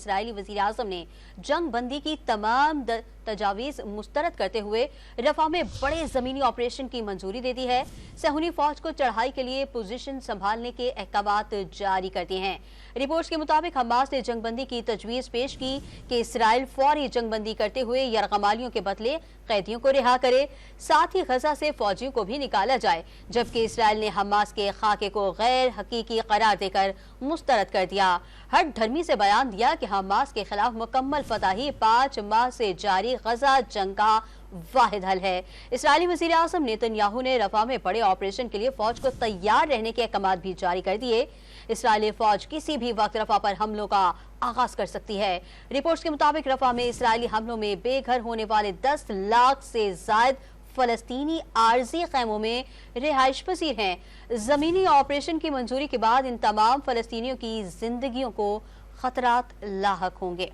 Israeli वज़ीर आज़म ने जंग बंदी की तमाम तजावीज़ मुस्तरद करते हुए रफा में बड़े ज़मीनी ऑपरेशन की मंजूरी दे दी है। सहूनी फौज को चढ़ाई के लिए पोजीशन संभालने के अहकामात जारी कर दिए हैं। रिपोर्ट्स के मुताबिक हमास ने जंगबंदी की तजवीज़ पेश की कि इसराइल फौरी जंगबंदी करते हुए यरगमालियों के बदले कैदियों को रिहा करे, साथ ही गजा से फौजियों को भी निकाला जाए, जबकि इसराइल ने हमास के खाके को गैर हकीकी करार देकर मुस्तरद कर दिया। हर धर्मी से बयान दिया कि हमास के खिलाफ मुकम्मल फतह ही 5 माह से जारी गजा जंग का वाहिद हल है। इसराइली वज़ीर आज़म नेतन्याहू ने रफा में बड़े ऑपरेशन के लिए फौज को तैयार रहने के अहकाम भी जारी कर दिए। इसराइली फौज किसी भी वक्त रफा पर हमलों का आगाज कर सकती है। रिपोर्ट्स के मुताबिक रफा में इसराइली हमलों में बेघर होने वाले 10 लाख से ज्यादा फलस्तीनी आर्जी खैमों में रिहाइश पजीर हैं। जमीनी ऑपरेशन की मंजूरी के बाद इन तमाम फलस्तीनियों की जिंदगियों को खतरात लाहक होंगे।